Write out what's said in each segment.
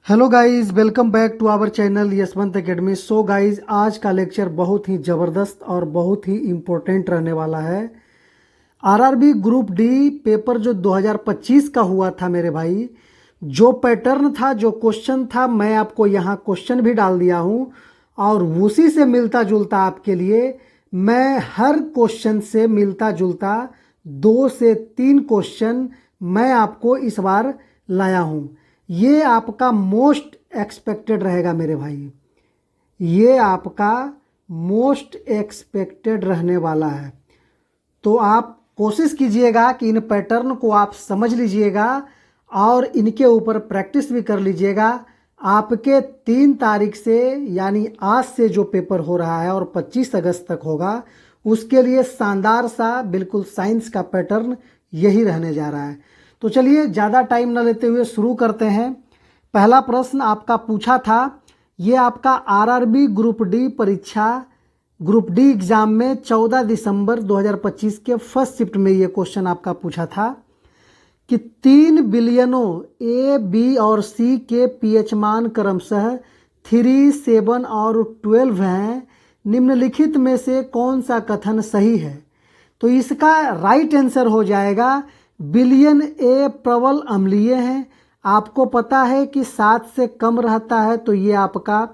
Hello guys, welcome back to our channel Yashwant academy. So guys, आज का lecture बहुत ही ज़बरदस्त और बहुत ही इम्पोर्टेंट रहने वाला है। आरआरबी ग्रुप डी पेपर जो 2025 का हुआ था मेरे भाई, जो पैटर्न था, जो क्वेश्चन था, मैं आपको यहाँ क्वेश्चन भी डाल दिया हूँ और उसी से मिलता जुलता आपके लिए मैं हर क्वेश्चन से मिलता जुलता 2 से 3 क्वेश्चन मैं आपको इस बार लाया हूँ। ये आपका मोस्ट एक्सपेक्टेड रहेगा मेरे भाई, ये आपका मोस्ट एक्सपेक्टेड रहने वाला है। तो आप कोशिश कीजिएगा कि इन पैटर्न को आप समझ लीजिएगा और इनके ऊपर प्रैक्टिस भी कर लीजिएगा। आपके 3 तारीख से यानी आज से जो पेपर हो रहा है और 25 अगस्त तक होगा, उसके लिए शानदार सा बिल्कुल साइंस का पैटर्न यही रहने जा रहा है। तो चलिए ज़्यादा टाइम न लेते हुए शुरू करते हैं। पहला प्रश्न आपका पूछा था, ये आपका आरआरबी ग्रुप डी परीक्षा ग्रुप डी एग्ज़ाम में 14 दिसंबर 2025 के फर्स्ट शिफ्ट में ये क्वेश्चन आपका पूछा था कि 3 बिलियनों ए, बी और सी के पीएच मान क्रमशः 3, 7 और 12 हैं। निम्नलिखित में से कौन सा कथन सही है? तो इसका राइट आंसर हो जाएगा बिलियन ए प्रबल अम्लीय है। आपको पता है कि 7 से कम रहता है तो ये आपका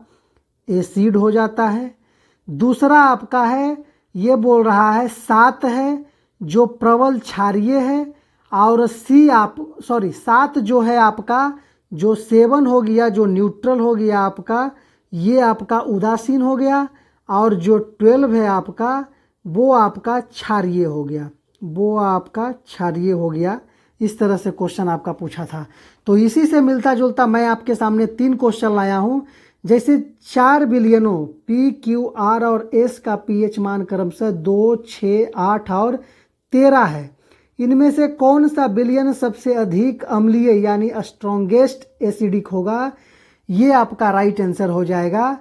एसिड हो जाता है। दूसरा आपका है, ये बोल रहा है 7 है जो प्रबल क्षारीय है, और 7 जो है आपका, जो 7 हो गया, जो न्यूट्रल हो गया आपका, ये आपका उदासीन हो गया, और जो 12 है आपका वो आपका क्षारीय हो गया, वो आपका क्षारीय हो गया। इस तरह से क्वेश्चन आपका पूछा था। तो इसी से मिलता जुलता मैं आपके सामने 3 क्वेश्चन लाया हूँ। जैसे 4 बिलियनों पी, क्यू, आर और एस का पीएच मान क्रमशः 2, 6, 8 और 13 है। इनमें से कौन सा बिलियन सबसे अधिक अम्लीय यानी स्ट्रॉन्गेस्ट एसिडिक होगा? ये आपका राइट आंसर हो जाएगा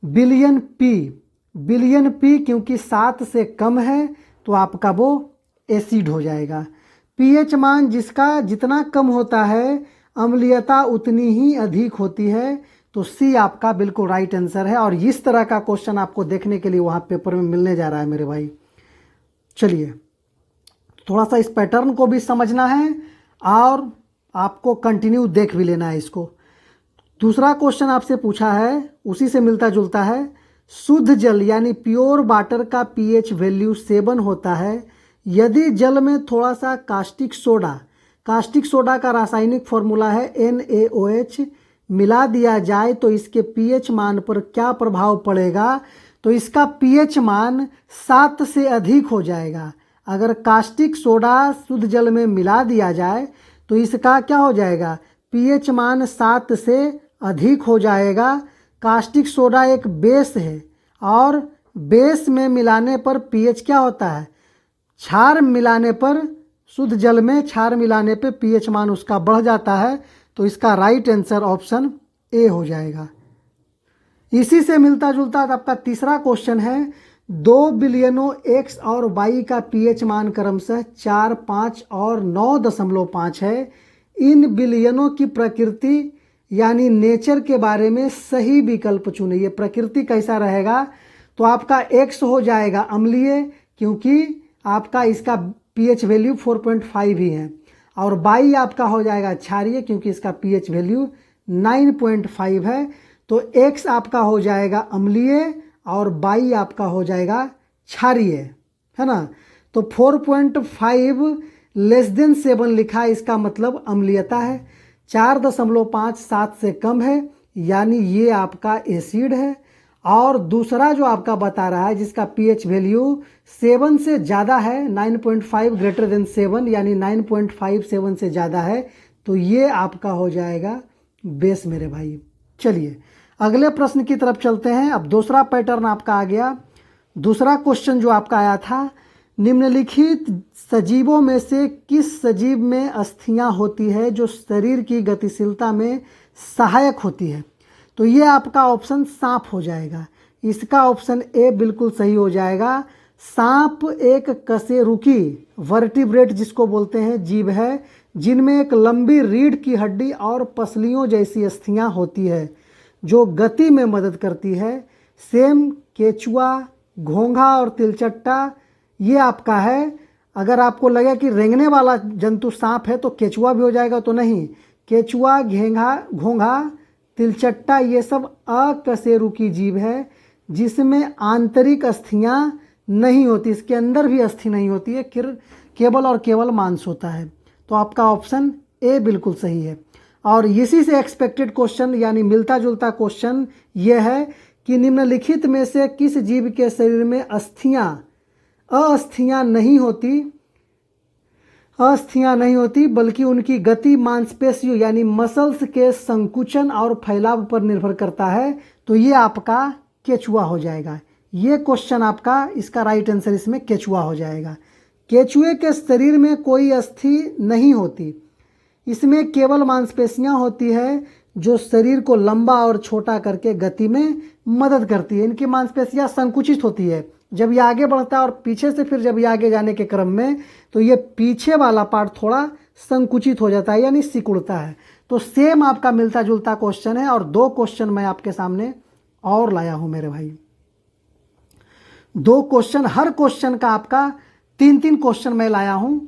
बिलियन पी। बिलियन पी क्योंकि 7 से कम है तो आपका वो एसिड हो जाएगा। पीएच मान जिसका जितना कम होता है अम्लीयता उतनी ही अधिक होती है। तो सी आपका बिल्कुल राइट आंसर है, और इस तरह का क्वेश्चन आपको देखने के लिए वहाँ पेपर में मिलने जा रहा है मेरे भाई। चलिए थोड़ा सा इस पैटर्न को भी समझना है और आपको कंटिन्यू देख भी लेना है इसको। दूसरा क्वेश्चन आपसे पूछा है, उसी से मिलता जुलता है। शुद्ध जल यानी प्योर वाटर का पीएच वैल्यू 7 होता है। यदि जल में थोड़ा सा कास्टिक सोडा का रासायनिक फॉर्मूला है NaOH मिला दिया जाए तो इसके पीएच मान पर क्या प्रभाव पड़ेगा? तो इसका पीएच मान 7 से अधिक हो जाएगा। अगर कास्टिक सोडा शुद्ध जल में मिला दिया जाए तो इसका क्या हो जाएगा? पीएच मान 7 से अधिक हो जाएगा। कास्टिक सोडा एक बेस है और बेस में मिलाने पर पीएच क्या होता है? क्षार मिलाने पर, शुद्ध जल में क्षार मिलाने पर पीएच मान उसका बढ़ जाता है। तो इसका राइट आंसर ऑप्शन ए हो जाएगा। इसी से मिलता जुलता आपका तीसरा क्वेश्चन है। 2 बिलियनों एक्स और वाई का पीएच मान क्रमशः 4, 5 और 9.5 है। इन बिलियनों की प्रकृति यानी नेचर के बारे में सही विकल्प चुनिए। प्रकृति कैसा रहेगा? तो आपका एक्स हो जाएगा अम्लीय क्योंकि आपका इसका पीएच वैल्यू 4.5 ही है, और वाई आपका हो जाएगा क्षारीय क्योंकि इसका पीएच वैल्यू 9.5 है। तो एक्स आपका हो जाएगा अम्लीय और वाई आपका हो जाएगा क्षारीय, है ना। तो 4.5 लेस देन 7 लिखा है, इसका मतलब अम्लीयता है। 4.5 7 से कम है यानी ये आपका एसिड है। और दूसरा जो आपका बता रहा है जिसका पीएच वैल्यू 7 से ज़्यादा है, 9.5 ग्रेटर देन 7 यानी 9.5 7 से ज़्यादा है, तो ये आपका हो जाएगा बेस मेरे भाई। चलिए अगले प्रश्न की तरफ चलते हैं। अब दूसरा पैटर्न आपका आ गया। दूसरा क्वेश्चन जो आपका आया था, निम्नलिखित सजीवों में से किस सजीव में अस्थियां होती है जो शरीर की गतिशीलता में सहायक होती है? तो ये आपका ऑप्शन सांप हो जाएगा। इसका ऑप्शन ए बिल्कुल सही हो जाएगा। सांप एक कशेरुकी वर्टिब्रेट जिसको बोलते हैं जीव है, जिनमें एक लंबी रीढ़ की हड्डी और पसलियों जैसी अस्थियां होती है जो गति में मदद करती है। सेम, केचुआ, घोंघा और तिलचट्टा ये आपका है। अगर आपको लगे कि रेंगने वाला जंतु सांप है तो केचुआ भी हो जाएगा, तो नहीं। केचुआ, घोंघा, तिलचट्टा ये सब अकशेरुकी जीव है जिसमें आंतरिक अस्थियां नहीं होती, इसके अंदर भी अस्थि नहीं होती है, केवल और केवल मांस होता है। तो आपका ऑप्शन ए बिल्कुल सही है। और इसी से एक्सपेक्टेड क्वेश्चन यानी मिलता जुलता क्वेश्चन ये है कि निम्नलिखित में से किस जीव के शरीर में अस्थियां नहीं होती बल्कि उनकी गति मांसपेशियों यानी मसल्स के संकुचन और फैलाव पर निर्भर करता है। तो ये आपका केचुआ हो जाएगा। ये क्वेश्चन आपका, इसका राइट आंसर इसमें केचुआ हो जाएगा। केचुए के शरीर में कोई अस्थि नहीं होती, इसमें केवल मांसपेशियां होती है जो शरीर को लंबा और छोटा करके गति में मदद करती है। इनकी मांसपेशियां संकुचित होती है जब ये आगे बढ़ता है और पीछे से फिर जब ये आगे जाने के क्रम में तो ये पीछे वाला पार्ट थोड़ा संकुचित हो जाता है यानी सिकुड़ता है। तो सेम आपका मिलता जुलता क्वेश्चन है और 2 क्वेश्चन मैं आपके सामने और लाया हूं मेरे भाई। 2 क्वेश्चन, हर क्वेश्चन का आपका 3-3 क्वेश्चन मैं लाया हूं।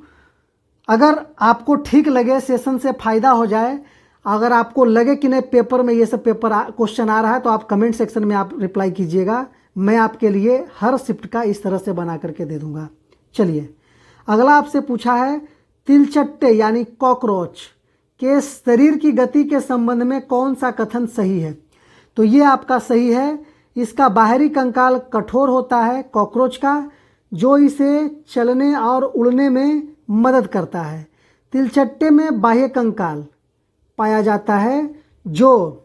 अगर आपको ठीक लगे, सेशन से फायदा हो जाए, अगर आपको लगे कि नहीं पेपर में ये सब क्वेश्चन आ रहा है तो आप कमेंट सेक्शन में आप रिप्लाई कीजिएगा। मैं आपके लिए हर शिफ्ट का इस तरह से बना करके दे दूंगा। चलिए, अगला आपसे पूछा है तिलचट्टे यानी कॉकरोच के शरीर की गति के संबंध में कौन सा कथन सही है। तो ये आपका सही है। इसका बाहरी कंकाल कठोर होता है कॉकरोच का, जो इसे चलने और उड़ने में मदद करता है। तिलचट्टे में बाह्य कंकाल पाया जाता है जो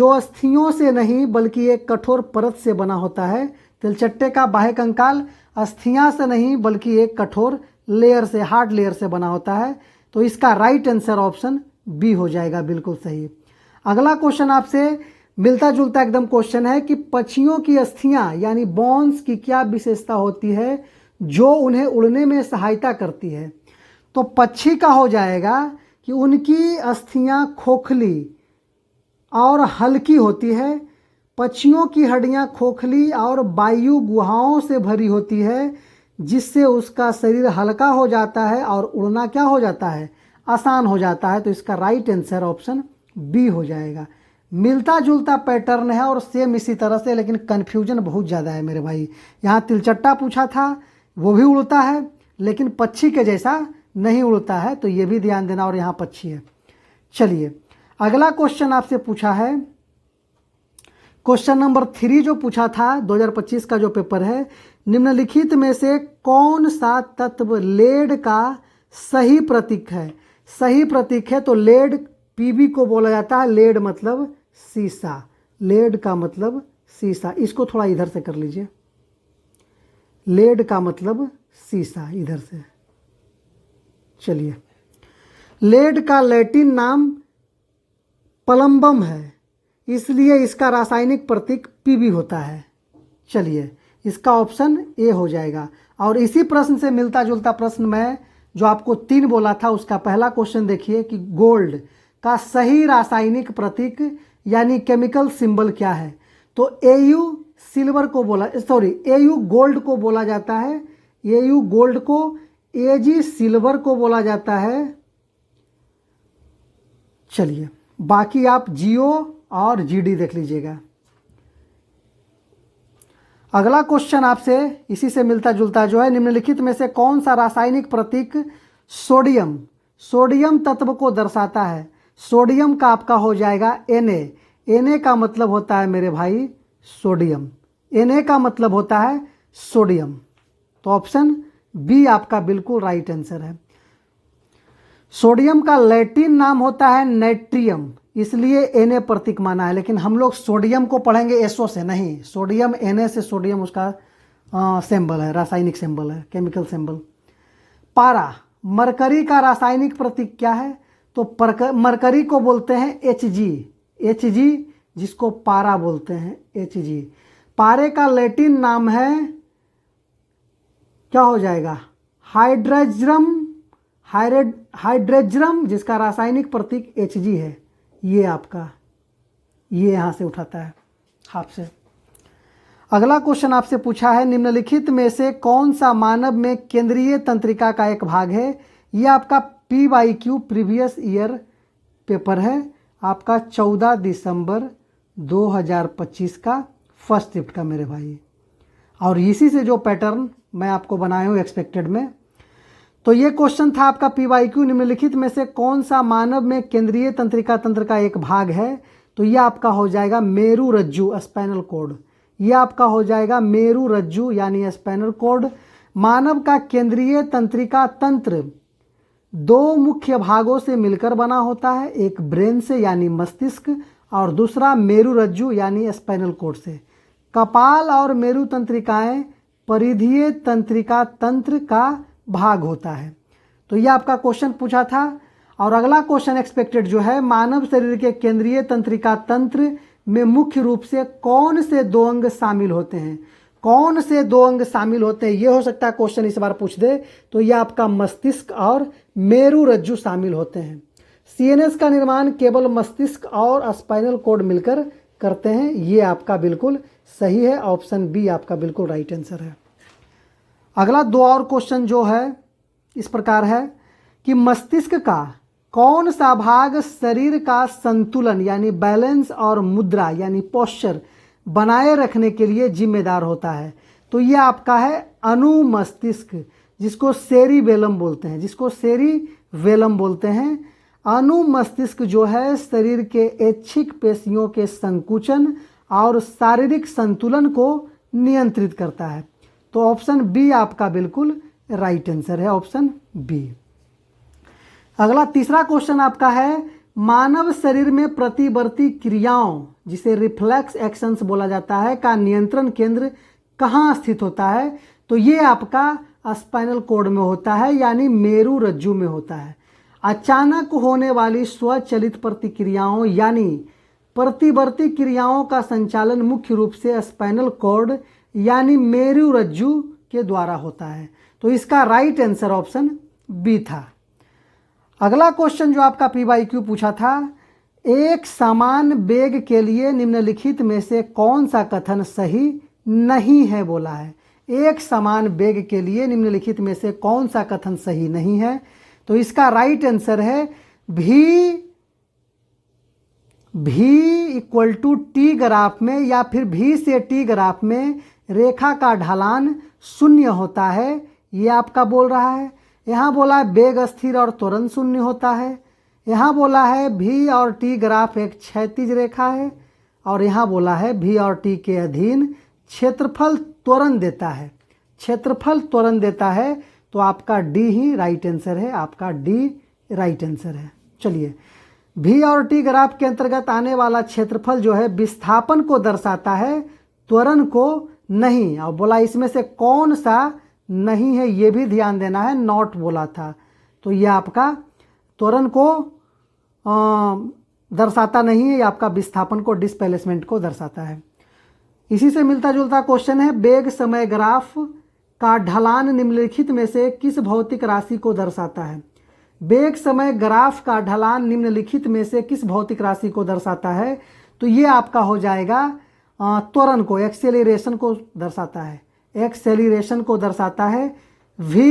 अस्थियों से नहीं बल्कि एक कठोर परत से बना होता है। तिलचट्टे का बाह्य कंकाल अस्थियां से नहीं बल्कि एक कठोर लेयर से, हार्ड लेयर से बना होता है। तो इसका राइट आंसर ऑप्शन बी हो जाएगा, बिल्कुल सही। अगला क्वेश्चन आपसे मिलता जुलता एकदम क्वेश्चन है कि पक्षियों की अस्थियां यानी बोन्स की क्या विशेषता होती है जो उन्हें उड़ने में सहायता करती है। तो पक्षी का हो जाएगा कि उनकी अस्थियां खोखली और हल्की होती है। पक्षियों की हड्डियां खोखली और वायु गुहाओं से भरी होती है जिससे उसका शरीर हल्का हो जाता है और उड़ना क्या हो जाता है, आसान हो जाता है। तो इसका राइट आंसर ऑप्शन बी हो जाएगा। मिलता जुलता पैटर्न है और सेम इसी तरह से, लेकिन कन्फ्यूजन बहुत ज़्यादा है मेरे भाई। यहाँ तिलचट्टा पूछा था, वो भी उड़ता है लेकिन पक्षी के जैसा नहीं उड़ता है, तो ये भी ध्यान देना। और यहाँ पक्षी है। चलिए, अगला क्वेश्चन आपसे पूछा है, क्वेश्चन नंबर 3 जो पूछा था 2025 का जो पेपर है, निम्नलिखित में से कौन सा तत्व लेड का सही प्रतीक है। सही प्रतीक है तो लेड पीबी को बोला जाता है। लेड मतलब सीसा, लेड का मतलब सीसा। इसको थोड़ा इधर से कर लीजिए, लेड का मतलब सीसा, इधर से। चलिए, लेड का लैटिन नाम पलम्बम है, इसलिए इसका रासायनिक प्रतीक पीबी होता है। चलिए, इसका ऑप्शन ए हो जाएगा। और इसी प्रश्न से मिलता जुलता प्रश्न मैं जो आपको 3 बोला था उसका पहला क्वेश्चन देखिए कि गोल्ड का सही रासायनिक प्रतीक यानी केमिकल सिंबल क्या है। तो एयू सिल्वर को एयू गोल्ड को बोला जाता है, एयू गोल्ड को, एजी सिल्वर को बोला जाता है। चलिए, बाकी आप जीओ और जीडी देख लीजिएगा। अगला क्वेश्चन आपसे इसी से मिलता जुलता जो है, निम्नलिखित में से कौन सा रासायनिक प्रतीक सोडियम तत्व को दर्शाता है। सोडियम का आपका हो जाएगा Na का मतलब होता है मेरे भाई सोडियम, Na का मतलब होता है सोडियम। तो ऑप्शन बी आपका बिल्कुल राइट आंसर है। सोडियम का लैटिन नाम होता है नाइट्रियम, इसलिए Na प्रतीक माना है, लेकिन हम लोग सोडियम को पढ़ेंगे एसओ से नहीं, सोडियम Na से सोडियम उसका सिंबल है, रासायनिक सिंबल है, केमिकल सिंबल। पारा, मरकरी का रासायनिक प्रतीक क्या है। तो मरकरी को बोलते हैं Hg, जिसको पारा बोलते हैं Hg। पारे का लैटिन नाम है क्या हो जाएगा, हाइड्रेजरम, हाइड्रेजरम जिसका रासायनिक प्रतीक Hg है, ये आपका, ये यहाँ से उठाता है हाफ से। अगला क्वेश्चन आपसे पूछा है, निम्नलिखित में से कौन सा मानव में केंद्रीय तंत्रिका का एक भाग है। ये आपका PYQ प्रीवियस ईयर पेपर है, आपका 14 दिसंबर 2025 का फर्स्ट शिफ्ट का मेरे भाई, और इसी से जो पैटर्न मैं आपको बनाया हूँ एक्सपेक्टेड में। तो ये क्वेश्चन था आपका PYQ, निम्नलिखित में से कौन सा मानव में केंद्रीय तंत्रिका तंत्र का एक भाग है। तो ये आपका हो जाएगा मेरु रज्जु, स्पाइनल कॉर्ड। ये आपका हो जाएगा मेरु रज्जु यानी स्पाइनल कॉर्ड। मानव का केंद्रीय तंत्रिका तंत्र दो मुख्य भागों से मिलकर बना होता है, एक ब्रेन से यानी मस्तिष्क, और दूसरा मेरु रज्जु यानी स्पाइनल कॉर्ड से। कपाल और मेरु तंत्रिकाएं परिधीय तंत्रिका तंत्र का भाग होता है। तो ये आपका क्वेश्चन पूछा था। और अगला क्वेश्चन एक्सपेक्टेड जो है, मानव शरीर के केंद्रीय तंत्रिका तंत्र में मुख्य रूप से कौन से दो अंग शामिल होते हैं। कौन से दो अंग शामिल होते हैं, ये हो सकता है क्वेश्चन इस बार पूछ दे। तो ये आपका मस्तिष्क और मेरु रज्जु शामिल होते हैं। CNS का निर्माण केवल मस्तिष्क और स्पाइनल कॉर्ड मिलकर करते हैं। ये आपका बिल्कुल सही है, ऑप्शन बी आपका बिल्कुल राइट आंसर है। अगला दो और क्वेश्चन जो है इस प्रकार है कि मस्तिष्क का कौन सा भाग शरीर का संतुलन यानी बैलेंस और मुद्रा यानी पोस्चर बनाए रखने के लिए जिम्मेदार होता है। तो ये आपका है अनुमस्तिष्क, जिसको सेरिबेलम बोलते हैं, जिसको सेरिबेलम बोलते हैं। अनुमस्तिष्क जो है शरीर के ऐच्छिक पेशियों के संकुचन और शारीरिक संतुलन को नियंत्रित करता है। तो ऑप्शन बी आपका बिल्कुल राइट आंसर है, ऑप्शन बी। अगला तीसरा क्वेश्चन आपका है, मानव शरीर में प्रतिवर्ती क्रियाओं जिसे रिफ्लेक्स एक्शंस बोला जाता है का नियंत्रण केंद्र कहाँ स्थित होता है। तो ये आपका स्पाइनल कॉर्ड में होता है यानी मेरु रज्जु में होता है। अचानक होने वाली स्वचालित प्रतिक्रियाओं यानी प्रतिवर्ती क्रियाओं का संचालन मुख्य रूप से स्पाइनल कॉर्ड यानी मेरु रज्जु के द्वारा होता है। तो इसका राइट आंसर ऑप्शन बी था। अगला क्वेश्चन जो आपका PYQ पूछा था, एक समान वेग के लिए निम्नलिखित में से कौन सा कथन सही नहीं है बोला है। एक समान वेग के लिए निम्नलिखित में से कौन सा कथन सही नहीं है। तो इसका राइट आंसर है v equal to T graph में या फिर v से t ग्राफ में रेखा का ढलान शून्य होता है। ये आपका बोल रहा है। यहाँ बोला है वेग स्थिर और त्वरण शून्य होता है। यहाँ बोला है v और t ग्राफ एक क्षैतिज रेखा है, और यहाँ बोला है v और t के अधीन क्षेत्रफल त्वरण देता है। क्षेत्रफल त्वरण देता है। तो आपका डी ही राइट आंसर है, आपका डी राइट आंसर है। चलिए, v और t ग्राफ के अंतर्गत आने वाला क्षेत्रफल जो है विस्थापन को दर्शाता है, त्वरण को नहीं। और बोला इसमें से कौन सा नहीं है, ये भी ध्यान देना है, नॉट बोला था। तो ये आपका त्वरण को दर्शाता नहीं है, ये आपका विस्थापन को, डिस्प्लेसमेंट को दर्शाता है। इसी से मिलता जुलता क्वेश्चन है, वेग समय ग्राफ का ढलान निम्नलिखित में से किस भौतिक राशि को दर्शाता है। वेग समय ग्राफ का ढलान निम्नलिखित में से किस भौतिक राशि को दर्शाता है। तो ये आपका हो जाएगा त्वरण को, एक्सेलरेशन को दर्शाता है, एक्सेलरेशन को दर्शाता है। v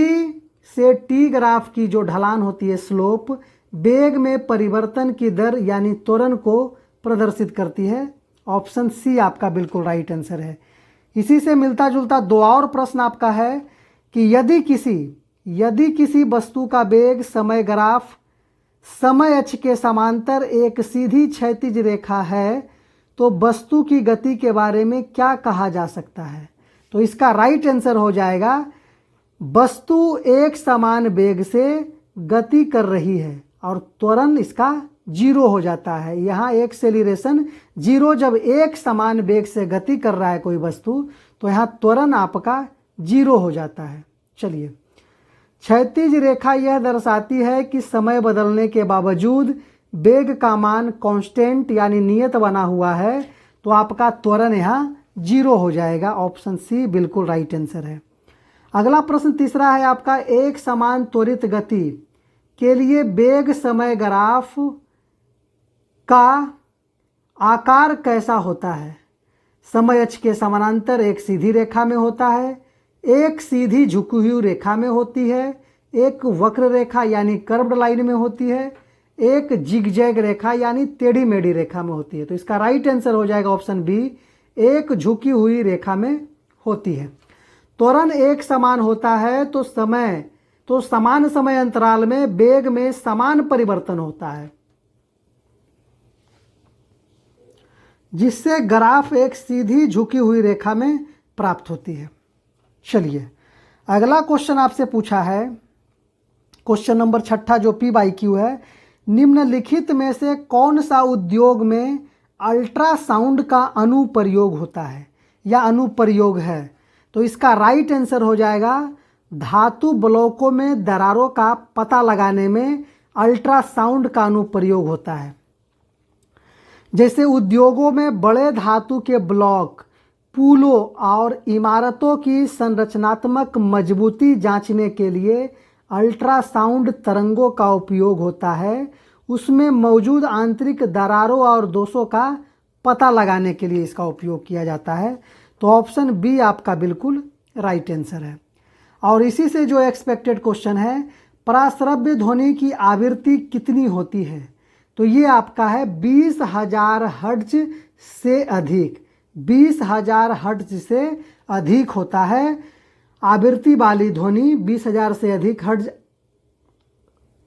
से t ग्राफ की जो ढलान होती है स्लोप, वेग में परिवर्तन की दर यानी त्वरण को प्रदर्शित करती है। ऑप्शन सी आपका बिल्कुल राइट आंसर है। इसी से मिलता जुलता दो और प्रश्न आपका है कि यदि किसी वस्तु का वेग समय ग्राफ समय अक्ष के समांतर एक सीधी क्षैतिज रेखा है तो वस्तु की गति के बारे में क्या कहा जा सकता है। तो इसका राइट आंसर हो जाएगा, वस्तु एक समान वेग से गति कर रही है और त्वरण इसका जीरो हो जाता है। यहाँ एक्सेलरेशन जीरो, जब एक समान वेग से गति कर रहा है कोई वस्तु तो यहाँ त्वरण आपका जीरो हो जाता है। चलिए, क्षैतिज रेखा यह दर्शाती है कि समय बदलने के बावजूद वेग का मान कांस्टेंट यानी नियत बना हुआ है, तो आपका त्वरण यहाँ जीरो हो जाएगा। ऑप्शन सी बिल्कुल राइट आंसर है। अगला प्रश्न तीसरा है आपका, एक समान त्वरित गति के लिए वेग समय ग्राफ का आकार कैसा होता है? समय अक्ष के समानांतर एक सीधी रेखा में होता है, एक सीधी झुकी हुई रेखा में होती है, एक वक्र रेखा यानी कर्व्ड लाइन में होती है, एक जिगजैग रेखा यानी टेढ़ी मेढ़ी रेखा में होती है। तो इसका राइट आंसर हो जाएगा ऑप्शन बी, एक झुकी हुई रेखा में होती है। त्वरण एक समान होता है तो समान समय अंतराल में वेग में समान परिवर्तन होता है, जिससे ग्राफ एक सीधी झुकी हुई रेखा में प्राप्त होती है। चलिए अगला क्वेश्चन आपसे पूछा है, क्वेश्चन नंबर 6 जो PYQ है, निम्नलिखित में से कौन सा उद्योग में अल्ट्रासाउंड का अनुप्रयोग होता है या अनुप्रयोग है? तो इसका राइट आंसर हो जाएगा, धातु ब्लॉकों में दरारों का पता लगाने में अल्ट्रासाउंड का अनुप्रयोग होता है। जैसे उद्योगों में बड़े धातु के ब्लॉक, पुलों और इमारतों की संरचनात्मक मजबूती जांचने के लिए अल्ट्रासाउंड तरंगों का उपयोग होता है। उसमें मौजूद आंतरिक दरारों और दोषों का पता लगाने के लिए इसका उपयोग किया जाता है। तो ऑप्शन बी आपका बिल्कुल राइट आंसर है। और इसी से जो एक्सपेक्टेड क्वेश्चन है, पराश्रव्य ध्वनि की आवृत्ति कितनी होती है? तो ये आपका है 20,000 हर्ट्ज से अधिक, 20,000 हर्ट्ज से अधिक होता है आवृत्ति वाली ध्वनि। 20,000 से अधिक हर्ट्ज,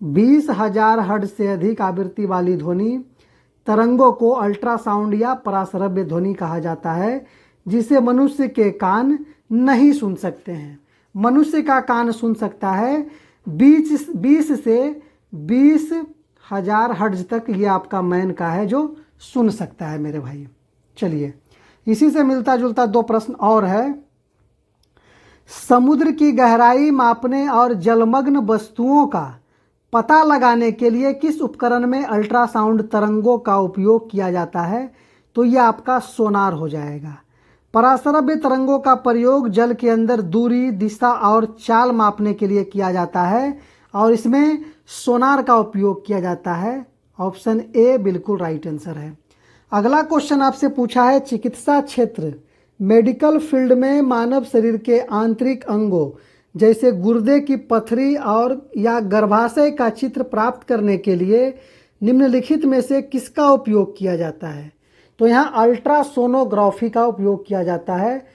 20,000 हर्ट्ज से अधिक आवृत्ति वाली ध्वनि तरंगों को अल्ट्रासाउंड या पराश्रव्य ध्वनि कहा जाता है, जिसे मनुष्य के कान नहीं सुन सकते हैं। मनुष्य का कान सुन सकता है 20 से 20,000 हर्ट्ज तक, ये आपका मैन का है जो सुन सकता है मेरे भाई। चलिए इसी से मिलता जुलता 2 प्रश्न और है, समुद्र की गहराई मापने और जलमग्न वस्तुओं का पता लगाने के लिए किस उपकरण में अल्ट्रासाउंड तरंगों का उपयोग किया जाता है? तो यह आपका सोनार हो जाएगा। पराश्रव्य तरंगों का प्रयोग जल के अंदर दूरी, दिशा और चाल मापने के लिए किया जाता है और इसमें सोनार का उपयोग किया जाता है। ऑप्शन ए बिल्कुल राइट आंसर है। अगला क्वेश्चन आपसे पूछा है, चिकित्सा क्षेत्र मेडिकल फील्ड में मानव शरीर के आंतरिक अंगों जैसे गुर्दे की पथरी और या गर्भाशय का चित्र प्राप्त करने के लिए निम्नलिखित में से किसका उपयोग किया जाता है? तो यहाँ अल्ट्रासोनोग्राफी का उपयोग किया जाता है।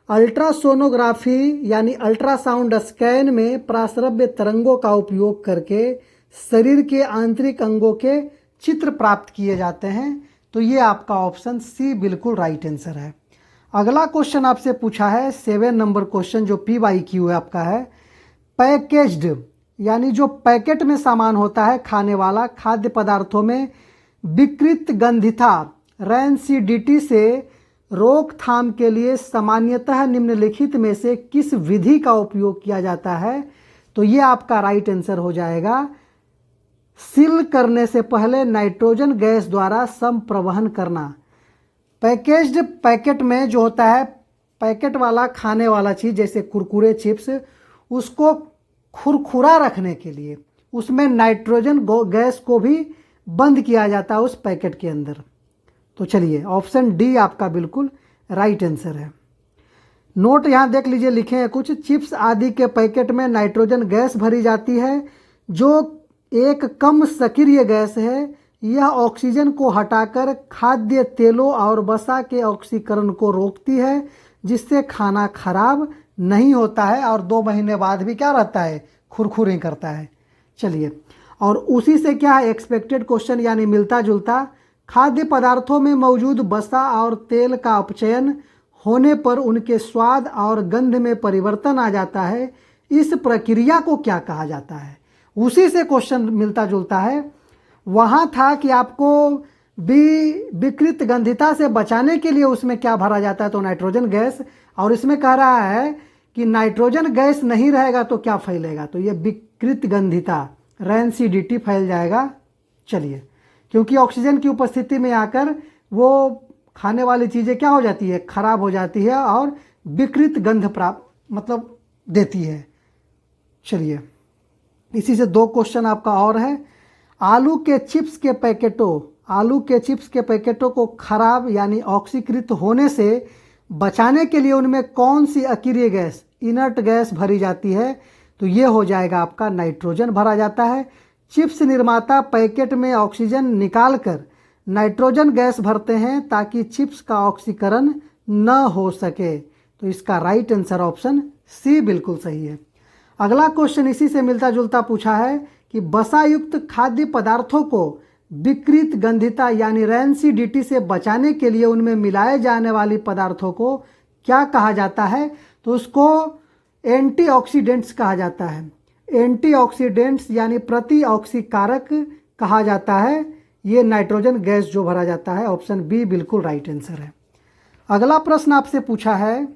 अल्ट्रासोनोग्राफी यानी अल्ट्रासाउंड स्कैन में पराश्रव्य तरंगों का उपयोग करके शरीर के आंतरिक अंगों के चित्र प्राप्त किए जाते हैं। तो ये आपका ऑप्शन सी बिल्कुल राइट आंसर है। अगला क्वेश्चन आपसे पूछा है 7 नंबर क्वेश्चन जो PYQ है आपका है, पैकेज्ड यानी जो पैकेट में सामान होता है खाने वाला, खाद्य पदार्थों में विकृत गंधिता रैंसिडिटी से रोकथाम के लिए सामान्यतः निम्नलिखित में से किस विधि का उपयोग किया जाता है? तो ये आपका राइट आंसर हो जाएगा, सील करने से पहले नाइट्रोजन गैस द्वारा संप्रवहन करना। पैकेज्ड पैकेट में जो होता है, पैकेट वाला खाने वाला चीज़ जैसे कुरकुरे, चिप्स, उसको खुरखुरा रखने के लिए उसमें नाइट्रोजन गैस को भी बंद किया जाता है उस पैकेट के अंदर। तो चलिए ऑप्शन डी आपका बिल्कुल राइट आंसर है। नोट यहाँ देख लीजिए, लिखे हैं कुछ, चिप्स आदि के पैकेट में नाइट्रोजन गैस भरी जाती है जो एक कम सक्रिय गैस है। यह ऑक्सीजन को हटाकर खाद्य तेलों और वसा के ऑक्सीकरण को रोकती है, जिससे खाना खराब नहीं होता है और 2 महीने बाद भी क्या रहता है, खुरखुरी करता है। चलिए, और उसी से क्या है एक्सपेक्टेड क्वेश्चन यानी मिलता जुलता, खाद्य पदार्थों में मौजूद वसा और तेल का अपचयन होने पर उनके स्वाद और गंध में परिवर्तन आ जाता है। इस प्रक्रिया को क्या कहा जाता है? उसी से क्वेश्चन मिलता जुलता है। वहाँ था कि आपको विकृत गंधिता से बचाने के लिए उसमें क्या भरा जाता है, तो नाइट्रोजन गैस। और इसमें कह रहा है कि नाइट्रोजन गैस नहीं रहेगा तो क्या फैलेगा, तो ये विकृत गंधिता रैंसिडिटी फैल जाएगा। चलिए, क्योंकि ऑक्सीजन की उपस्थिति में आकर वो खाने वाली चीज़ें क्या हो जाती है, खराब हो जाती है और विकृत गंध प्राप्त मतलब देती है। चलिए, इसी से 2 क्वेश्चन आपका और है। आलू के चिप्स के पैकेटों को खराब यानी ऑक्सीकृत होने से बचाने के लिए उनमें कौन सी अक्रिय गैस, इनर्ट गैस भरी जाती है? तो ये हो जाएगा आपका नाइट्रोजन भरा जाता है। चिप्स निर्माता पैकेट में ऑक्सीजन निकालकर नाइट्रोजन गैस भरते हैं ताकि चिप्स का ऑक्सीकरण न हो सके। तो इसका राइट आंसर ऑप्शन सी बिल्कुल सही है। अगला क्वेश्चन इसी से मिलता जुलता पूछा है कि वसायुक्त खाद्य पदार्थों को विकृत गंधिता यानी रैंसिडिटी से बचाने के लिए उनमें मिलाए जाने वाली पदार्थों को क्या कहा जाता है? तो उसको एंटीऑक्सीडेंट्स कहा जाता है। एंटीऑक्सीडेंट्स यानी प्रतिऑक्सीकारक कहा जाता है। ये नाइट्रोजन गैस जो भरा जाता है, ऑप्शन बी बिल्कुल राइट आंसर है। अगला प्रश्न आपसे पूछा है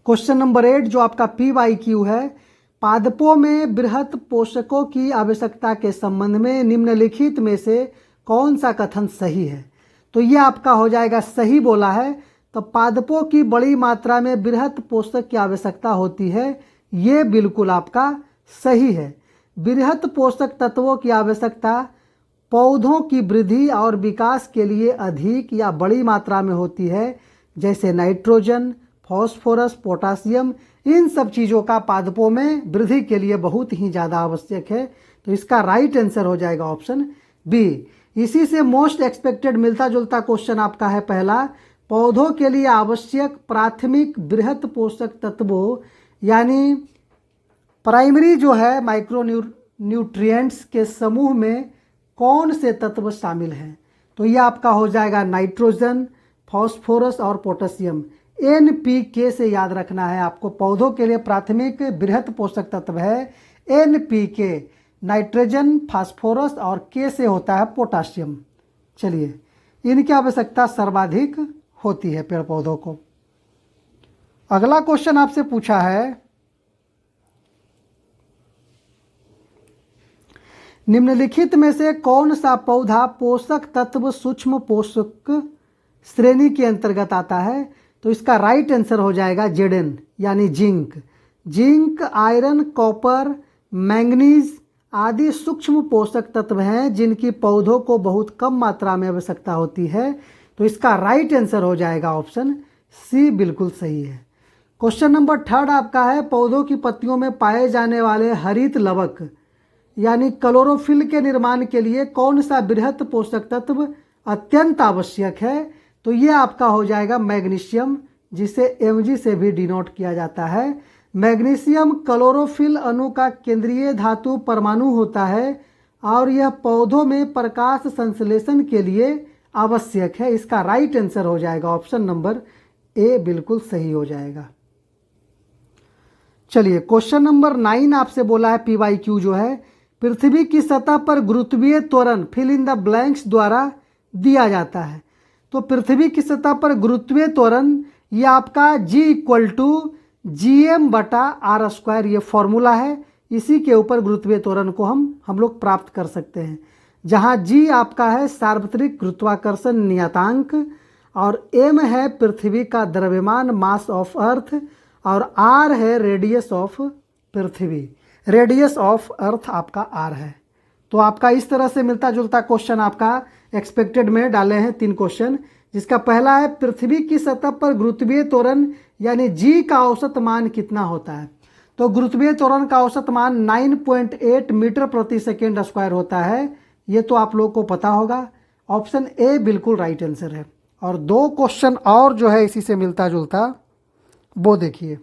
क्वेश्चन नंबर 8 जो आपका PYQ है, पादपों में बृहत पोषकों की आवश्यकता के संबंध में निम्नलिखित में से कौन सा कथन सही है? तो ये आपका हो जाएगा सही बोला है। तो पादपों की बड़ी मात्रा में बृहत पोषक की आवश्यकता होती है, ये बिल्कुल आपका सही है। बृहत पोषक तत्वों की आवश्यकता पौधों की वृद्धि और विकास के लिए अधिक या बड़ी मात्रा में होती है, जैसे नाइट्रोजन, फॉस्फोरस, पोटासियम, इन सब चीज़ों का पादपों में वृद्धि के लिए बहुत ही ज़्यादा आवश्यक है। तो इसका राइट आंसर हो जाएगा ऑप्शन बी। इसी से मोस्ट एक्सपेक्टेड मिलता जुलता क्वेश्चन आपका है पहला, पौधों के लिए आवश्यक प्राथमिक बृहत पोषक तत्वों यानी प्राइमरी जो है माइक्रो न्यूट्रिएंट्स के समूह में कौन से तत्व शामिल हैं? तो ये आपका हो जाएगा नाइट्रोजन, फॉस्फोरस और पोटेशियम। NPK से याद रखना है आपको। पौधों के लिए प्राथमिक बृहत पोषक तत्व है NPK, नाइट्रोजन, फास्फोरस और K से होता है पोटासियम। चलिए, इनकी आवश्यकता सर्वाधिक होती है पेड़ पौधों को। अगला क्वेश्चन आपसे पूछा है, निम्नलिखित में से कौन सा पौधा पोषक तत्व सूक्ष्म पोषक श्रेणी के अंतर्गत आता है? तो इसका राइट आंसर हो जाएगा Zn यानी zinc. Zinc, iron, copper, manganese आदि सूक्ष्म पोषक तत्व हैं जिनकी पौधों को बहुत कम मात्रा में आवश्यकता होती है। तो इसका राइट आंसर हो जाएगा ऑप्शन सी बिल्कुल सही है। क्वेश्चन नंबर 3 आपका है, पौधों की पत्तियों में पाए जाने वाले हरित लवक यानी क्लोरोफिल के निर्माण के लिए कौन सा बृहत पोषक तत्व अत्यंत आवश्यक है? तो ये आपका हो जाएगा मैग्नीशियम, जिसे Mg से भी डिनोट किया जाता है। मैग्नीशियम क्लोरोफिल अणु का केंद्रीय धातु परमाणु होता है और यह पौधों में प्रकाश संश्लेषण के लिए आवश्यक है। इसका राइट आंसर हो जाएगा ऑप्शन नंबर ए बिल्कुल सही हो जाएगा। चलिए, क्वेश्चन नंबर 9 आपसे बोला है PYQ जो है, पृथ्वी की सतह पर गुरुत्वीय त्वरण फिल इन द ब्लैंक्स द्वारा दिया जाता है। तो पृथ्वी की सतह पर गुरुत्वीय त्वरण ये आपका G=gm/r², ये फॉर्मूला है। इसी के ऊपर गुरुत्वीय त्वरण को हम लोग प्राप्त कर सकते हैं, जहां G आपका है सार्वत्रिक गुरुत्वाकर्षण नियतांक और M है पृथ्वी का द्रव्यमान मास ऑफ अर्थ और R है radius of Prithvi. Radius of earth आपका R है। तो आपका इस तरह से मिलता जुलता क्वेश्चन आपका एक्सपेक्टेड में डाले हैं 3 क्वेश्चन, जिसका पहला है पृथ्वी की सतह पर गुरुत्वीय त्वरण यानी G का औसत मान कितना होता है? तो गुरुत्वीय त्वरण का औसत मान 9.8 मीटर प्रति सेकेंड स्क्वायर होता है। ये तो आप लोग को पता होगा। ऑप्शन ए बिल्कुल राइट आंसर है। और 2 क्वेश्चन और जो है इसी से मिलता जुलता, वो देखिए।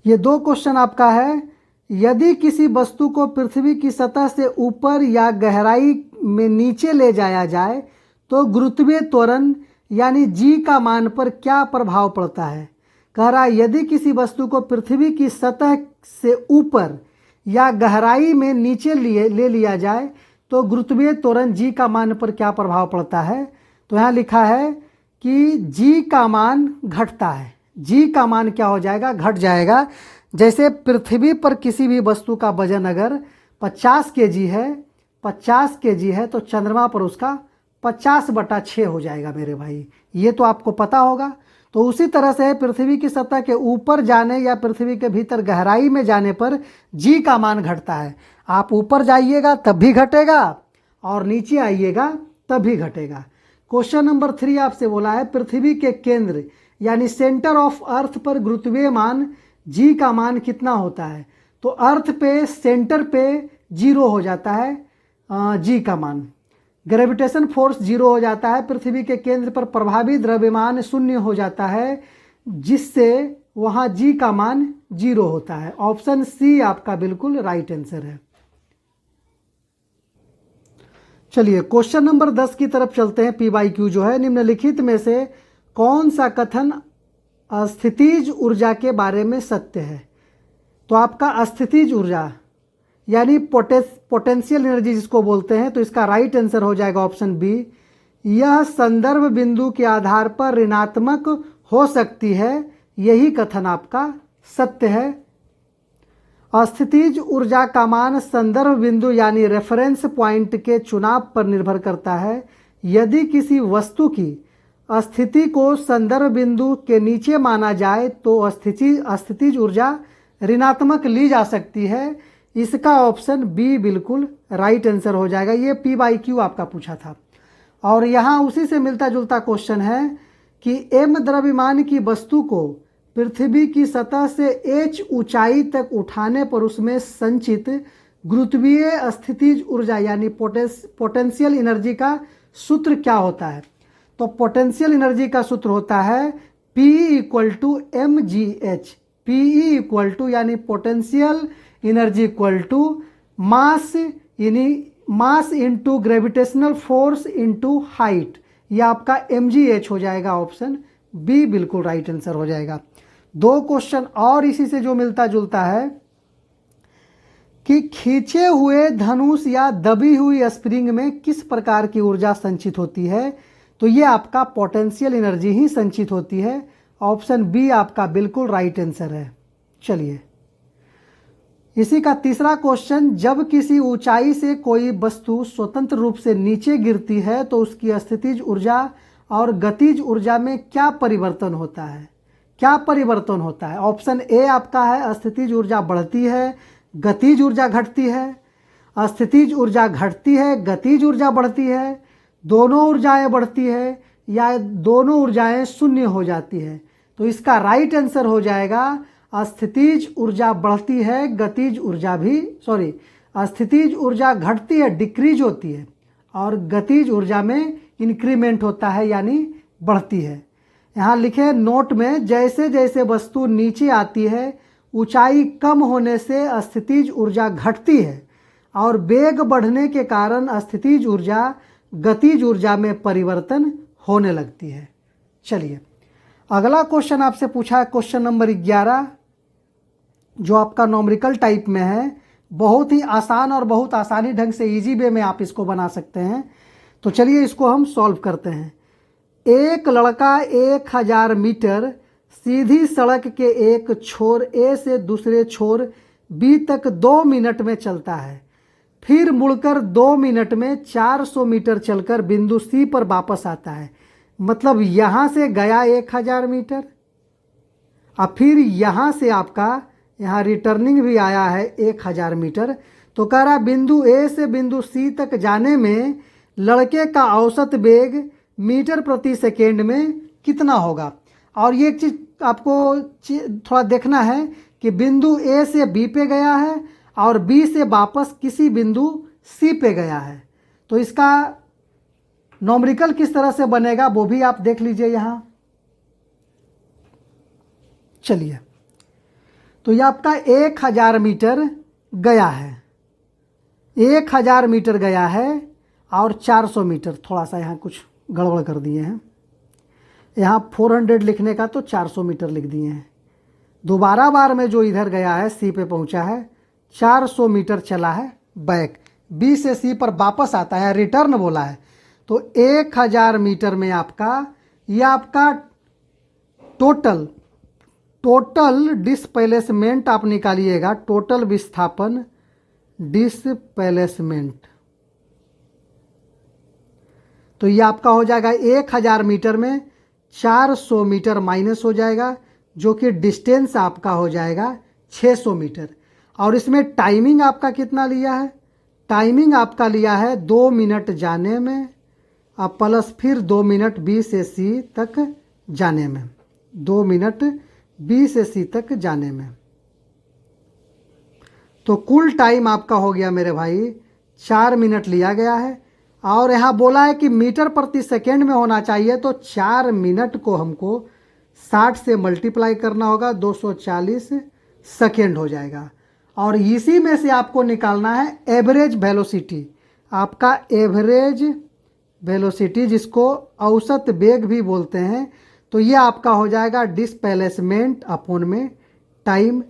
ये 2 क्वेश्चन आपका है, यदि किसी वस्तु को पृथ्वी की सतह से ऊपर या गहराई में नीचे ले जाया जाए तो गुरुत्वीय त्वरण यानी G का मान पर क्या प्रभाव पड़ता है? कह रहा है यदि किसी वस्तु को पृथ्वी की सतह से ऊपर या गहराई में नीचे ले लिया जाए तो गुरुत्वीय त्वरण G का मान पर क्या प्रभाव पड़ता है? तो यहाँ लिखा है कि G का मान घटता है। G का मान क्या हो जाएगा? घट जाएगा। जैसे पृथ्वी पर किसी भी वस्तु का वजन अगर 50 kg है, 50 kg है तो चंद्रमा पर उसका 50/6 हो जाएगा मेरे भाई, ये तो आपको पता होगा। तो उसी तरह से पृथ्वी की सतह के ऊपर जाने या पृथ्वी के भीतर गहराई में जाने पर जी का मान घटता है। आप ऊपर जाइएगा तब भी घटेगा और नीचे आइएगा तब भी घटेगा। क्वेश्चन नंबर 3 आपसे बोला है पृथ्वी के केंद्र यानी सेंटर ऑफ अर्थ पर गुरुत्वीय मान जी का मान कितना होता है। तो अर्थ पे सेंटर पे 0 हो जाता है जी का मान, ग्रेविटेशन फोर्स 0 हो जाता है, पृथ्वी के केंद्र पर प्रभावी द्रव्यमान 0 हो जाता है, जिससे वहां जी का मान 0 होता है। ऑप्शन सी आपका बिल्कुल राइट आंसर है। चलिए क्वेश्चन नंबर 10 की तरफ चलते हैं। PYQ जो है, निम्नलिखित में से कौन सा कथन अस्थितिज ऊर्जा के बारे में सत्य है। तो आपका अस्थितिज ऊर्जा यानी पोटेंशियल एनर्जी जिसको बोलते हैं, तो इसका राइट आंसर हो जाएगा ऑप्शन बी। यह संदर्भ बिंदु के आधार पर ऋणात्मक हो सकती है, यही कथन आपका सत्य है। अस्थितिज ऊर्जा का मान संदर्भ बिंदु यानी रेफरेंस पॉइंट के चुनाव पर निर्भर करता है। यदि किसी वस्तु की स्थिति को संदर्भ बिंदु के नीचे माना जाए तो अस्थितिज ऊर्जा ऋणात्मक ली जा सकती है। इसका ऑप्शन बी बिल्कुल राइट आंसर हो जाएगा। ये PYQ आपका पूछा था। और यहाँ उसी से मिलता जुलता क्वेश्चन है कि m द्रव्यमान की वस्तु को पृथ्वी की सतह से h ऊंचाई तक उठाने पर उसमें संचित गुरुत्वीय स्थितिज ऊर्जा यानी पोटेंशियल एनर्जी का सूत्र क्या होता है। तो पोटेंशियल एनर्जी का सूत्र होता है P = mgh। PE यानी potential energy equal to mass into gravitational force into height, यह आपका mgh हो जाएगा। ऑप्शन बी बिल्कुल राइट आंसर हो जाएगा। 2 क्वेश्चन और इसी से जो मिलता जुलता है कि खींचे हुए धनुष या दबी हुई स्प्रिंग में किस प्रकार की ऊर्जा संचित होती है। तो ये आपका पोटेंशियल एनर्जी ही संचित होती है। ऑप्शन बी आपका बिल्कुल राइट आंसर है। चलिए इसी का तीसरा क्वेश्चन, जब किसी ऊंचाई से कोई वस्तु स्वतंत्र रूप से नीचे गिरती है तो उसकी स्थितिज ऊर्जा और गतिज ऊर्जा में क्या परिवर्तन होता है। क्या परिवर्तन होता है। ऑप्शन ए आपका है स्थितिज ऊर्जा बढ़ती है, गतिज ऊर्जा घटती है। स्थितिज ऊर्जा घटती है, गतिज ऊर्जा बढ़ती है, दोनों ऊर्जाएं बढ़ती है या दोनों ऊर्जाएं शून्य हो जाती है। तो इसका राइट आंसर हो जाएगा स्थितिज ऊर्जा बढ़ती है, गतिज ऊर्जा भी स्थितिज ऊर्जा घटती है, डिक्रीज होती है, और गतिज ऊर्जा में इंक्रीमेंट होता है यानी बढ़ती है। यहाँ लिखे नोट में, जैसे जैसे वस्तु नीचे आती है ऊंचाई कम होने से स्थितिज ऊर्जा घटती है और वेग बढ़ने के कारण स्थितिज ऊर्जा गतिज ऊर्जा में परिवर्तन होने लगती है। चलिए अगला क्वेश्चन आपसे पूछा है क्वेश्चन नंबर 11, जो आपका नॉमरिकल टाइप में है। बहुत ही आसान और बहुत आसानी ढंग से इजी वे में आप इसको बना सकते हैं। तो चलिए इसको हम सॉल्व करते हैं। एक लड़का 1000 मीटर सीधी सड़क के एक छोर ए से दूसरे छोर बी तक 2 मिनट में चलता है, फिर मुड़कर 2 मिनट में 400 मीटर चलकर बिंदु सी पर वापस आता है। मतलब यहाँ से गया 1000 मीटर, अब फिर यहाँ से आपका यहाँ रिटर्निंग भी आया है 1000 मीटर। तो कह रहा बिंदु ए से बिंदु सी तक जाने में लड़के का औसत वेग मीटर प्रति सेकेंड में कितना होगा। और ये एक चीज़ आपको थोड़ा देखना है कि बिंदु ए से बी पे गया है और बी से वापस किसी बिंदु सी पे गया है। तो इसका नॉमरिकल किस तरह से बनेगा वो भी आप देख लीजिए यहाँ। चलिए तो ये आपका 1000 मीटर गया है, 1000 मीटर गया है और 400 मीटर, थोड़ा सा यहाँ कुछ गड़बड़ कर दिए हैं, यहाँ 400 लिखने का तो 400 मीटर लिख दिए हैं। दोबारा बार में जो इधर गया है सी पे पहुँचा है, 400 मीटर चला है बैक, बी से सी पर वापस आता है, रिटर्न बोला है। तो 1000 मीटर में आपका ये आपका टोटल डिस्प्लेसमेंट आप निकालिएगा, टोटल विस्थापन डिस्प्लेसमेंट तो ये आपका हो जाएगा 1000 मीटर में 400 मीटर माइनस हो जाएगा, जो कि डिस्टेंस आपका हो जाएगा 600 मीटर। और इसमें टाइमिंग आपका कितना लिया है? टाइमिंग आपका लिया है 2 मिनट जाने में और प्लस फिर 2 मिनट बी से सी तक जाने में, 2 मिनट बी से सी तक जाने में। तो कुल टाइम आपका हो गया मेरे भाई 4 मिनट लिया गया है। और यहाँ बोला है कि मीटर प्रति सेकेंड में होना चाहिए, तो 4 मिनट को हमको 60 से मल्टीप्लाई करना होगा, 240 सेकेंड हो जाएगा। और इसी में से आपको निकालना है एवरेज वेलोसिटी, आपका एवरेज वेलोसिटी जिसको औसत वेग भी बोलते हैं। तो ये आपका हो जाएगा डिस्प्लेसमेंट अपॉन में टाइम।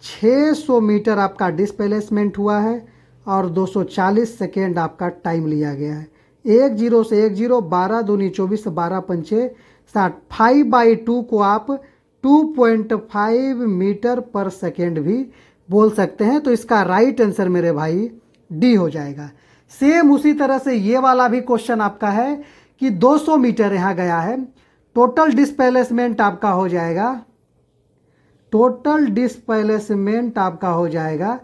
600 मीटर आपका डिस्प्लेसमेंट हुआ है और 240 सेकेंड आपका टाइम लिया गया है। 10 से 10, 12 दूनी 24, 12 पंचे 60। 5/2 को आप 2.5 मीटर पर सेकेंड भी बोल सकते हैं। तो इसका राइट आंसर मेरे भाई डी हो जाएगा। सेम उसी तरह से ये वाला भी क्वेश्चन आपका है कि 200 मीटर यहाँ गया है, टोटल डिस्प्लेसमेंट आपका हो जाएगा, टोटल डिस्प्लेसमेंट आपका हो जाएगा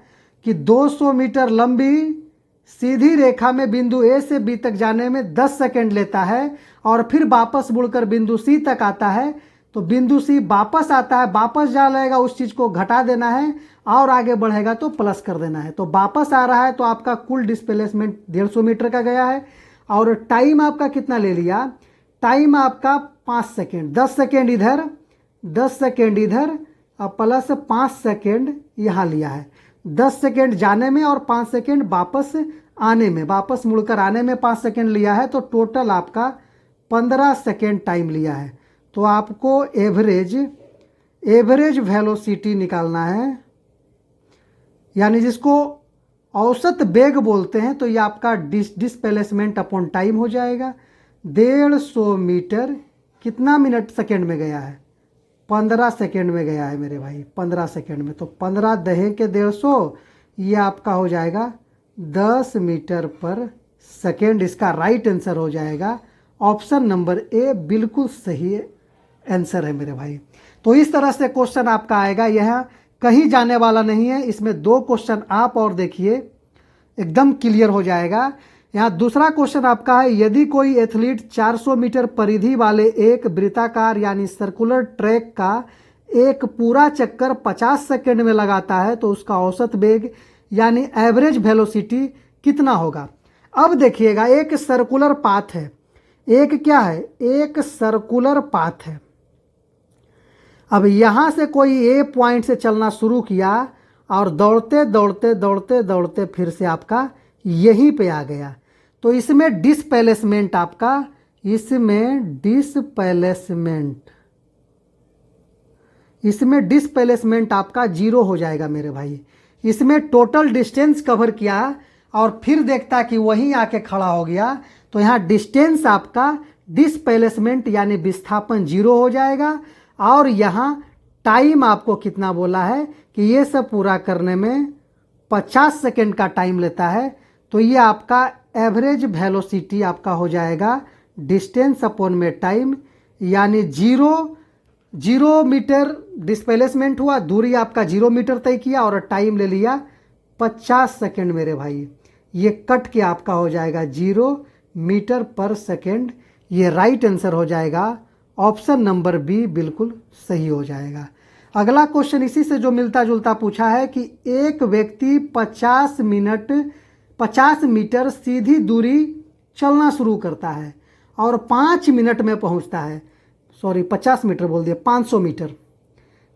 कि 200 मीटर लंबी सीधी रेखा में बिंदु ए से बी तक जाने में 10 सेकेंड लेता है और फिर वापस मुड़कर बिंदु सी तक आता है। तो बिंदु सी वापस आता है, वापस जा लेगा, उस चीज को घटा देना है और आगे बढ़ेगा तो प्लस कर देना है। तो वापस आ रहा है तो आपका कुल डिस्प्लेसमेंट 150 मीटर का गया है। और टाइम आपका कितना ले लिया? टाइम आपका 5 सेकेंड, 10 सेकेंड इधर, 10 सेकेंड इधर और प्लस 5 सेकेंड यहाँ लिया है। 10 सेकेंड जाने में और 5 सेकेंड वापस आने में, वापस मुड़कर आने में 5 सेकेंड लिया है। तो टोटल आपका 15 सेकेंड टाइम लिया है। तो आपको एवरेज वेलोसिटी निकालना है, यानी जिसको औसत वेग बोलते हैं। तो ये आपका डिस्प्लेसमेंट अपॉन टाइम हो जाएगा। 150 मीटर कितना मिनट सेकेंड में गया है? 15 सेकेंड में गया है मेरे भाई, 15 सेकेंड में। तो 15 दहे के 150, ये आपका हो जाएगा 10 मीटर पर सेकेंड। इसका राइट आंसर हो जाएगा ऑप्शन नंबर ए, बिल्कुल सही आंसर है मेरे भाई। तो इस तरह से क्वेश्चन आपका आएगा, यह कहीं जाने वाला नहीं है। इसमें 2 क्वेश्चन आप और देखिए, एकदम क्लियर हो जाएगा। यहाँ दूसरा क्वेश्चन आपका है, यदि कोई एथलीट 400 मीटर परिधि वाले एक वृत्ताकार यानी सर्कुलर ट्रैक का एक पूरा चक्कर 50 सेकेंड में लगाता है तो उसका औसत वेग यानी एवरेज वेलोसिटी कितना होगा? अब देखिएगा, एक सर्कुलर पाथ है, एक क्या है? एक सर्कुलर पाथ है। अब यहाँ से कोई ए पॉइंट से चलना शुरू किया और दौड़ते दौड़ते दौड़ते दौड़ते फिर से आपका यहीं पे आ गया। तो इसमें डिस्प्लेसमेंट आपका, इसमें डिस्प्लेसमेंट आपका 0 हो जाएगा मेरे भाई। इसमें टोटल डिस्टेंस कवर किया और फिर देखता कि वहीं आके खड़ा हो गया, तो यहाँ डिस्टेंस आपका डिस्प्लेसमेंट यानी विस्थापन 0 हो जाएगा। और यहाँ टाइम आपको कितना बोला है कि ये सब पूरा करने में 50 सेकेंड का टाइम लेता है। तो ये आपका एवरेज वेलोसिटी आपका हो जाएगा डिस्टेंस अपॉन में टाइम, यानी 0 मीटर डिस्प्लेसमेंट हुआ, दूरी आपका 0 मीटर तय किया और टाइम ले लिया 50 सेकेंड मेरे भाई। ये कट के आपका हो जाएगा 0 मीटर पर सेकेंड। ये राइट आंसर हो जाएगा, ऑप्शन नंबर बी बिल्कुल सही हो जाएगा। अगला क्वेश्चन इसी से जो मिलता जुलता पूछा है कि एक व्यक्ति 50 मीटर सीधी दूरी चलना शुरू करता है और 5 मिनट में पहुंचता है, 50 मीटर बोल दिया, 500 मीटर।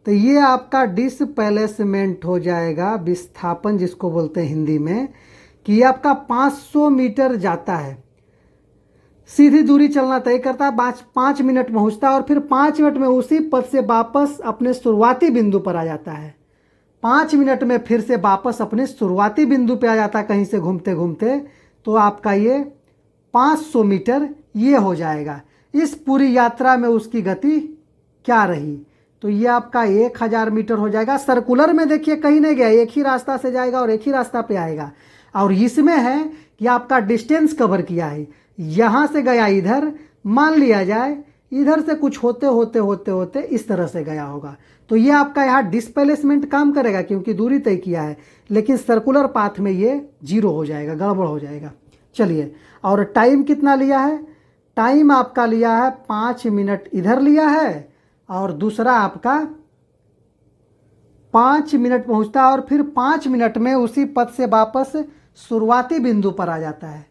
तो ये आपका डिस्प्लेसमेंट हो जाएगा, विस्थापन जिसको बोलते हैं हिंदी में, कि ये आपका 500 मीटर जाता है, सीधी दूरी चलना तय करता है, 5 मिनट पहुंचता है और फिर 5 मिनट में उसी पथ से वापस अपने शुरुआती बिंदु पर आ जाता है। 5 मिनट में फिर से वापस अपने शुरुआती बिंदु पे आ जाता है कहीं से घूमते घूमते। तो आपका ये 500 मीटर ये हो जाएगा। इस पूरी यात्रा में उसकी गति क्या रही? तो ये आपका 1000 मीटर हो जाएगा। सर्कुलर में देखिए कहीं नहीं गया, एक ही रास्ता से जाएगा और एक ही रास्ता पे आएगा। और इसमें है कि आपका डिस्टेंस कवर किया है, यहाँ से गया इधर, मान लिया जाए इधर से कुछ होते होते होते होते इस तरह से गया होगा, तो ये आपका यहाँ डिस्प्लेसमेंट काम करेगा क्योंकि दूरी तय किया है, लेकिन सर्कुलर पाथ में ये 0 हो जाएगा, गड़बड़ हो जाएगा। चलिए, और टाइम कितना लिया है? टाइम आपका लिया है 5 मिनट इधर लिया है, और दूसरा आपका 5 मिनट पहुंचता है, और फिर 5 मिनट में उसी पथ से वापस शुरुआती बिंदु पर आ जाता है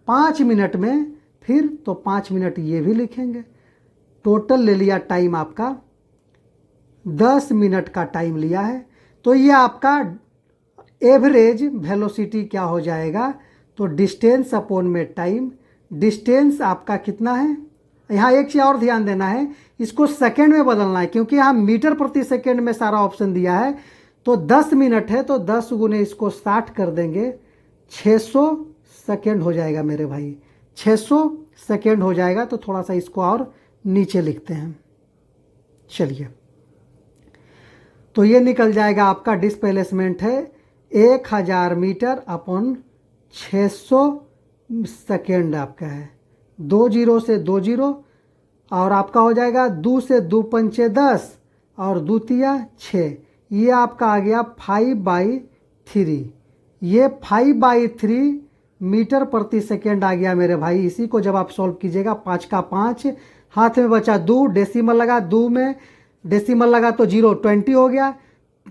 5 मिनट में। फिर तो 5 मिनट ये भी लिखेंगे। टोटल ले लिया टाइम आपका 10 मिनट का टाइम लिया है, तो ये आपका एवरेज वेलोसिटी क्या हो जाएगा? तो डिस्टेंस अपॉन में टाइम, डिस्टेंस आपका कितना है? यहाँ एक चीज़ और ध्यान देना है, इसको सेकेंड में बदलना है क्योंकि यहाँ मीटर प्रति सेकेंड में सारा ऑप्शन दिया है। तो 10 मिनट है तो 10 गुने इसको 60 कर देंगे, 600 सेकेंड हो जाएगा मेरे भाई, 600 सेकेंड हो जाएगा। तो थोड़ा सा इसको और नीचे लिखते हैं। चलिए, तो ये निकल जाएगा आपका डिस्प्लेसमेंट है 1000 मीटर अपॉन 600 सेकेंड आपका है, 2 जीरो से 2 जीरो, और आपका हो जाएगा 2 से 2 पंचे 10 और 2 तिया 6, ये आपका आ गया 5/3। ये 5/3 मीटर प्रति सेकेंड आ गया मेरे भाई। इसी को जब आप सॉल्व कीजिएगा, 5 का 5, हाथ में बचा 2, डेसिमल लगा, 2 में डेसिमल लगा तो 0 20 हो गया।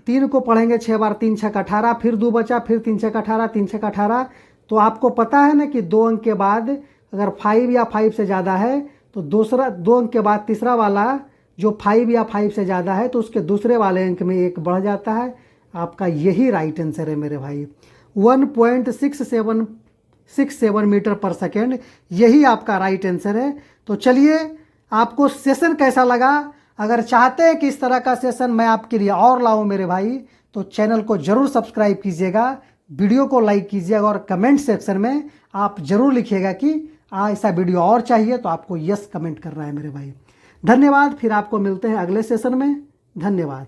3 को पढ़ेंगे 6 बार, 3 छक 18, फिर 2 बचा, फिर 3 छक 18, 3 छक 18। तो आपको पता है ना कि 2 अंक के बाद अगर 5 या 5 से ज़्यादा है तो दूसरा 2 अंक के बाद तीसरा वाला जो 5 या 5 से ज़्यादा है तो उसके दूसरे वाले अंक में 1 बढ़ जाता है। आपका यही राइट आंसर है मेरे भाई, 1.6767 मीटर पर सेकेंड, यही आपका राइट आंसर है। तो चलिए, आपको सेशन कैसा लगा? अगर चाहते हैं कि इस तरह का सेशन मैं आपके लिए और लाऊं मेरे भाई, तो चैनल को जरूर सब्सक्राइब कीजिएगा, वीडियो को लाइक कीजिएगा, और कमेंट सेक्शन में आप जरूर लिखिएगा कि ऐसा वीडियो और चाहिए, तो आपको यस कमेंट करना है मेरे भाई। धन्यवाद, फिर आपको मिलते हैं अगले सेशन में। धन्यवाद।